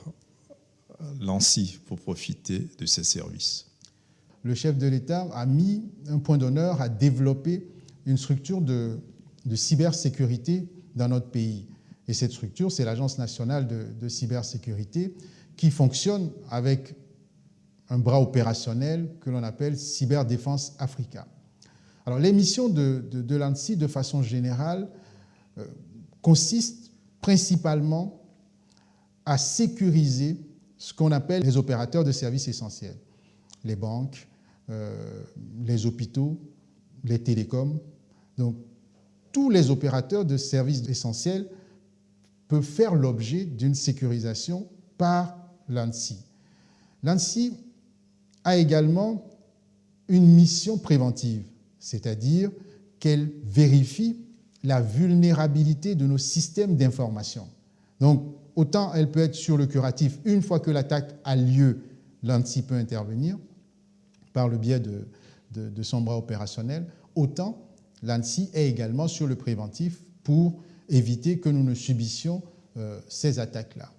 l'ANSSI pour profiter de ses services? Le chef de l'État a mis un point d'honneur à développer une structure de cybersécurité dans notre pays. Et cette structure, c'est l'Agence nationale de cybersécurité qui fonctionne avec un bras opérationnel que l'on appelle Cyberdéfense Africa. Alors, les missions de l'ANSSI, de façon générale, consistent principalement à sécuriser ce qu'on appelle les opérateurs de services essentiels. Les banques, les hôpitaux, les télécoms. Donc, tous les opérateurs de services essentiels peuvent faire l'objet d'une sécurisation par l'ANSSI. L'ANSSI a également une mission préventive, c'est-à-dire qu'elle vérifie la vulnérabilité de nos systèmes d'information. Donc, autant elle peut être sur le curatif, une fois que l'attaque a lieu, l'ANSSI peut intervenir par le biais de son bras opérationnel, autant l'ANSSI est également sur le préventif pour éviter que nous ne subissions ces attaques-là.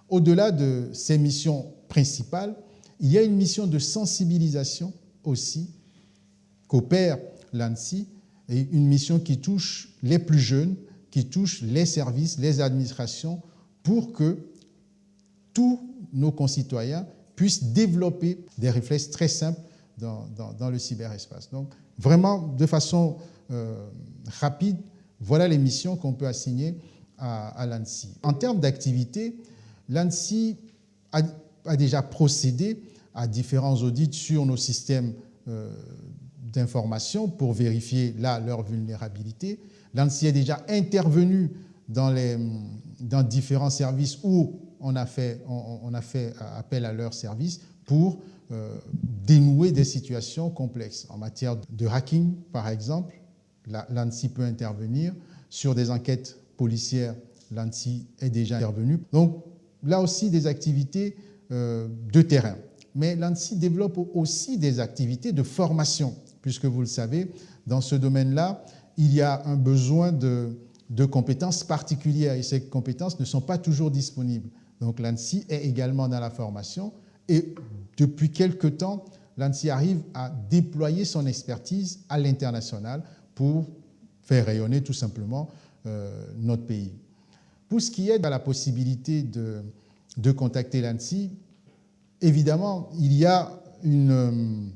Au-delà de ces missions principales, il y a une mission de sensibilisation aussi qu'opère l'ANSSI, et une mission qui touche les plus jeunes, qui touche les services, les administrations, pour que tous nos concitoyens puissent développer des réflexes très simples dans le cyberespace. Donc, vraiment, de façon rapide, voilà les missions qu'on peut assigner à l'ANSSI. En termes d'activité, l'ANSSI a déjà procédé à différents audits sur nos systèmes d'information pour vérifier leur vulnérabilité. L'ANSSI est déjà intervenu dans différents services où on a fait appel à leurs services pour dénouer des situations complexes. En matière de hacking, par exemple, l'ANSSI peut intervenir. Sur des enquêtes policières, l'ANSSI est déjà intervenu. Donc, là aussi, des activités de terrain. Mais l'ANSSI développe aussi des activités de formation, puisque vous le savez, dans ce domaine-là, il y a un besoin de compétences particulières et ces compétences ne sont pas toujours disponibles. Donc l'ANSSI est également dans la formation et depuis quelque temps, l'ANSSI arrive à déployer son expertise à l'international pour faire rayonner tout simplement notre pays. Pour ce qui est de la possibilité de contacter l'ANSSI, évidemment, il y a une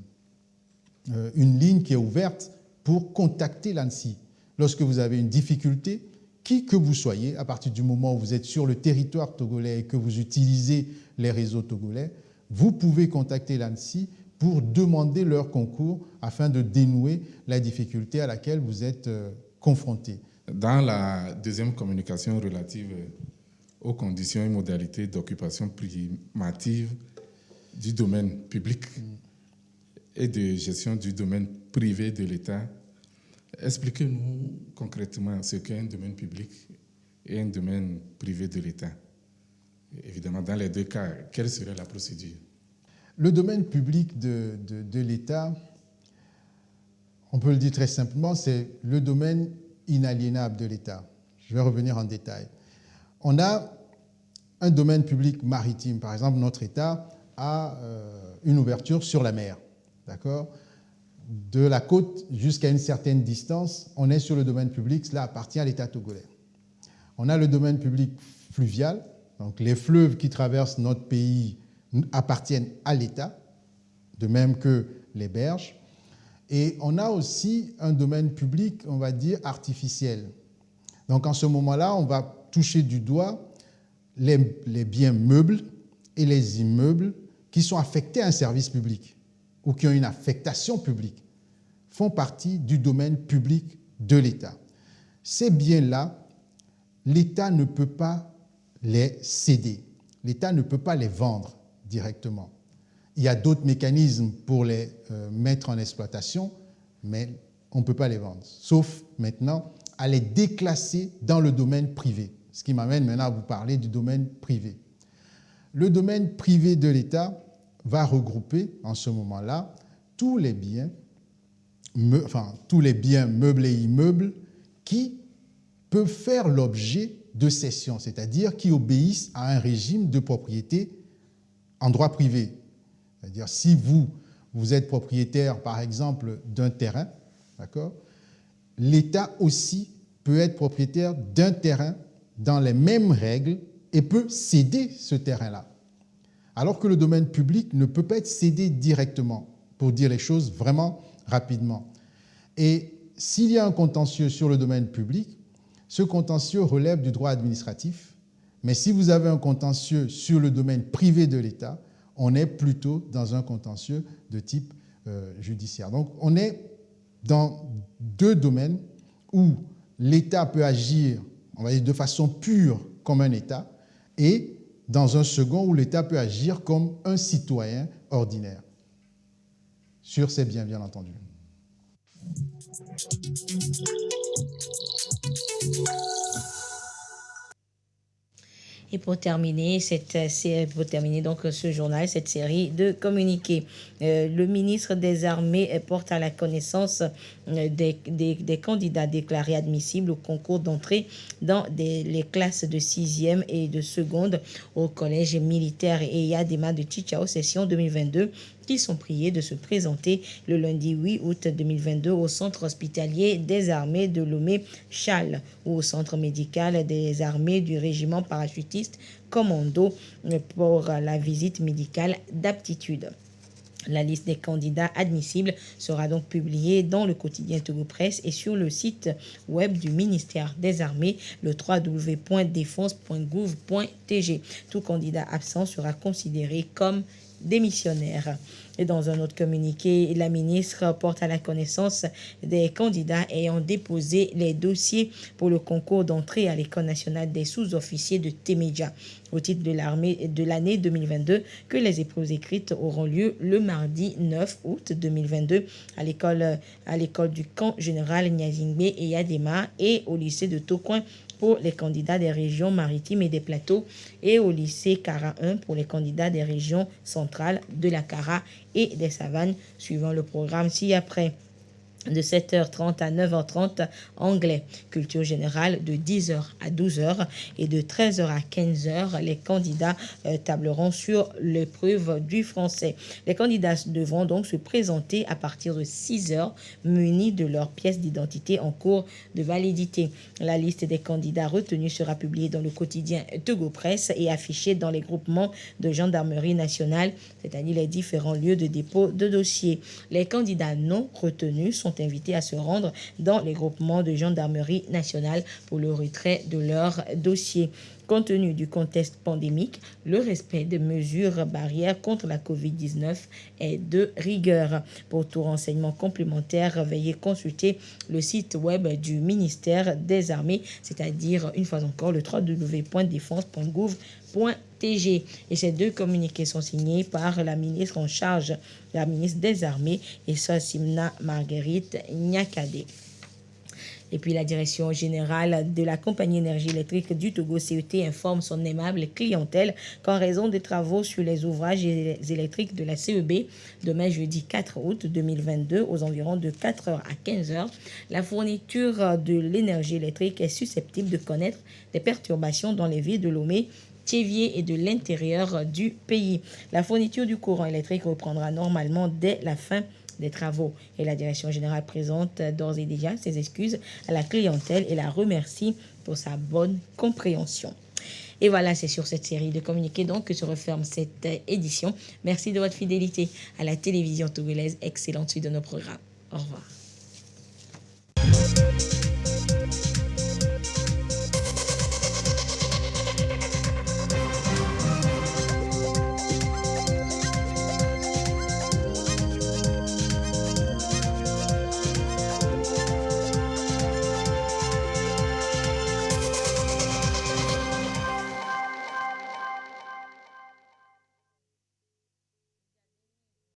ligne qui est ouverte pour contacter l'ANSSI. Lorsque vous avez une difficulté, qui que vous soyez, à partir du moment où vous êtes sur le territoire togolais et que vous utilisez les réseaux togolais, vous pouvez contacter l'ANSSI pour demander leur concours afin de dénouer la difficulté à laquelle vous êtes confronté. Dans la deuxième communication relative aux conditions et modalités d'occupation primative du domaine public et de gestion du domaine privé de l'État, expliquez-nous concrètement ce qu'est un domaine public et un domaine privé de l'État. Évidemment, dans les deux cas, quelle serait la procédure? Le domaine public de l'État, on peut le dire très simplement, c'est le domaine inaliénable de l'État. Je vais revenir en détail. On a un domaine public maritime. Par exemple, notre État a une ouverture sur la mer. D'accord ? De la côte jusqu'à une certaine distance, on est sur le domaine public, cela appartient à l'État togolais. On a le domaine public fluvial, donc les fleuves qui traversent notre pays appartiennent à l'État, de même que les berges. Et on a aussi un domaine public, on va dire, artificiel. Donc en ce moment-là, on va toucher du doigt les biens meubles et les immeubles qui sont affectés à un service public ou qui ont une affectation publique, font partie du domaine public de l'État. Ces biens-là, l'État ne peut pas les céder. L'État ne peut pas les vendre directement. Il y a d'autres mécanismes pour les mettre en exploitation, mais on ne peut pas les vendre, sauf maintenant à les déclasser dans le domaine privé, ce qui m'amène maintenant à vous parler du domaine privé. Le domaine privé de l'État va regrouper en ce moment-là tous les biens meubles et immeubles qui peuvent faire l'objet de cession, c'est-à-dire qui obéissent à un régime de propriété en droit privé. C'est-à-dire si vous êtes propriétaire, par exemple, d'un terrain, d'accord, l'État aussi peut être propriétaire d'un terrain dans les mêmes règles et peut céder ce terrain-là. Alors que le domaine public ne peut pas être cédé directement, pour dire les choses vraiment rapidement. Et s'il y a un contentieux sur le domaine public, ce contentieux relève du droit administratif, mais si vous avez un contentieux sur le domaine privé de l'État, on est plutôt dans un contentieux de type judiciaire. Donc on est dans deux domaines où l'État peut agir, on va dire, de façon pure comme un État, et dans un second où l'État peut agir comme un citoyen ordinaire, sur ses biens, bien entendu. Et pour terminer donc ce journal, cette série de communiqués, le ministre des Armées porte à la connaissance des candidats déclarés admissibles au concours d'entrée dans les classes de 6e et de seconde au collège militaire et Yadema de Chichao, session 2022, qui sont priés de se présenter le lundi 8 août 2022 au centre hospitalier des armées de Lomé-Chal ou au centre médical des armées du régiment parachutiste commando pour la visite médicale d'aptitude. La liste des candidats admissibles sera donc publiée dans le quotidien Togo Presse et sur le site web du ministère des Armées, le www.defense.gouv.tg. Tout candidat absent sera considéré comme démissionnaire. Et dans un autre communiqué, la ministre porte à la connaissance des candidats ayant déposé les dossiers pour le concours d'entrée à l'École nationale des sous-officiers de Témédia au titre de l'année 2022 que les épreuves écrites auront lieu le mardi 9 août 2022 à l'école du camp général Nyazingbe et Yadema et au lycée de Tokoin pour les candidats des régions maritimes et des plateaux et au lycée Kara 1 pour les candidats des régions centrales de la Kara et des savanes, suivant le programme ci-après. De 7h30 à 9h30 anglais, culture générale de 10h à 12h et de 13h à 15h, les candidats tableront sur l'épreuve du français. Les candidats devront donc se présenter à partir de 6h munis de leur pièce d'identité en cours de validité. La liste des candidats retenus sera publiée dans le quotidien Togo Presse et affichée dans les groupements de gendarmerie nationale, c'est-à-dire les différents lieux de dépôt de dossiers. Les candidats non retenus sont invités à se rendre dans les groupements de gendarmerie nationale pour le retrait de leur dossier. Compte tenu du contexte pandémique, le respect des mesures barrières contre la COVID-19 est de rigueur. Pour tout renseignement complémentaire, veuillez consulter le site web du ministère des Armées, c'est-à-dire, une fois encore, le www.defense.gouv.tg. Et ces deux communiqués sont signés par la ministre en charge, la ministre des Armées, et Simna Marguerite Nyakade. Et puis la direction générale de la compagnie énergie électrique du Togo CET informe son aimable clientèle qu'en raison des travaux sur les ouvrages électriques de la CEB, demain jeudi 4 août 2022, aux environs de 4h à 15h, la fourniture de l'énergie électrique est susceptible de connaître des perturbations dans les villes de Lomé, Thiévié et de l'intérieur du pays. La fourniture du courant électrique reprendra normalement dès la fin des travaux. Et la direction générale présente d'ores et déjà ses excuses à la clientèle et la remercie pour sa bonne compréhension. Et voilà, c'est sur cette série de communiqués donc que se referme cette édition. Merci de votre fidélité à la télévision togolaise. Excellente suite de nos programmes. Au revoir.